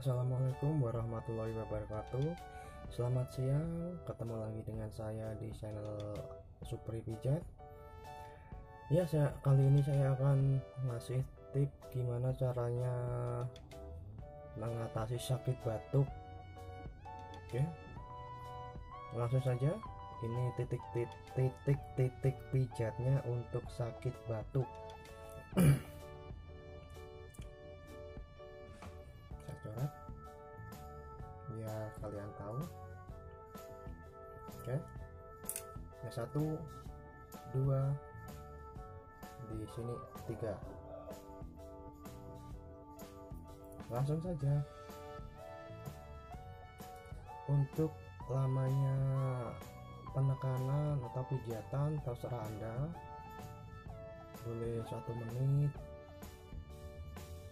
Assalamualaikum warahmatullahi wabarakatuh. Selamat siang, ketemu lagi dengan saya di channel Supri Pijat. Ya, kali ini saya akan ngasih tip gimana caranya mengatasi sakit batuk. Oke, langsung saja. Ini titik pijatnya untuk sakit batuk. Saya coret biar kalian tahu. Oke, yang 1, 2, di sini 3. Langsung saja. Untuk lamanya penekanan atau pijatan terserah Anda, boleh 1 menit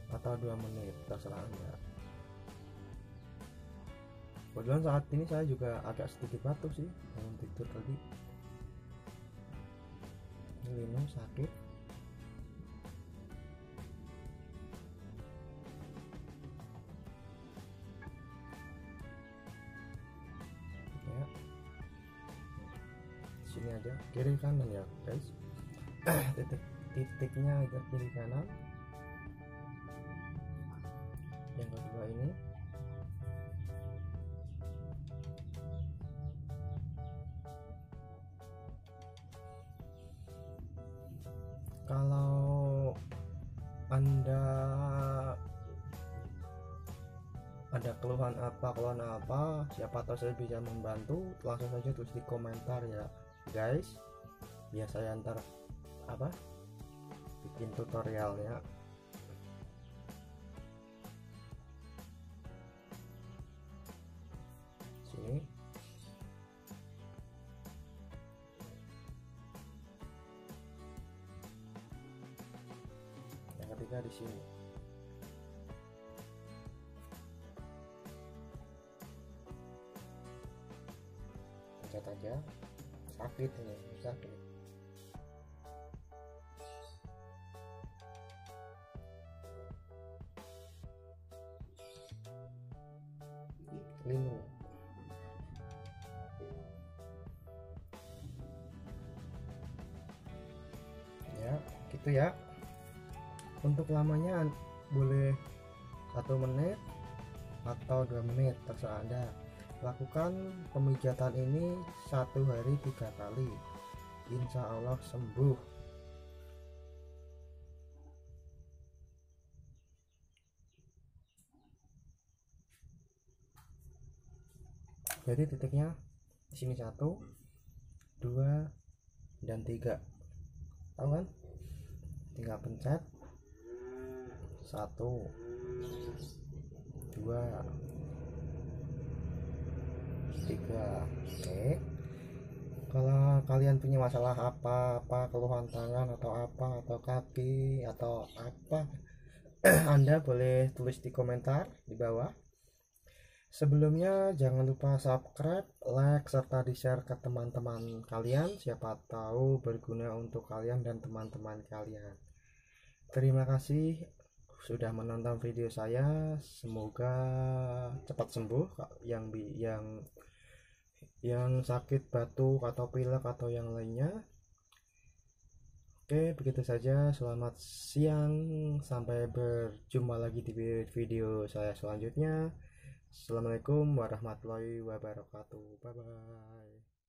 atau 2 menit, terserah Anda. Kebetulan saat ini saya juga agak sedikit batuk sih, bangun tidur tadi. Lino sakit. Ya, sini aja, kiri kanan ya guys. Titiknya ada kiri kanan. Yang kedua ini. Kalau Anda ada keluhan apa, siapa tahu saya bisa membantu, langsung saja tulis di komentar ya guys, biar saya ntar bikin tutorialnya. Sini yang ketiga di sini. Pencet aja. Sakit ini, sakit. Linu. Ya, gitu ya. Untuk lamanya boleh 1 menit atau 2 menit, terserah Anda. Lakukan pemijatan ini 1 hari 3 kali, insya Allah sembuh. Jadi titiknya di sini 1, 2, dan 3. Tahu kan? Tinggal pencet 1, 2, 3. Oke. Kalau kalian punya masalah apa, keluhan tangan atau atau kaki atau apa, Anda boleh tulis di komentar di bawah. Sebelumnya jangan lupa subscribe, like, serta di-share ke teman-teman kalian, siapa tahu berguna untuk kalian dan teman-teman kalian. Terima kasih sudah menonton video saya, semoga cepat sembuh yang sakit batuk atau pilek atau yang lainnya. Oke, begitu saja. Selamat siang, sampai berjumpa lagi di video saya selanjutnya. Assalamualaikum warahmatullahi wabarakatuh. Bye bye.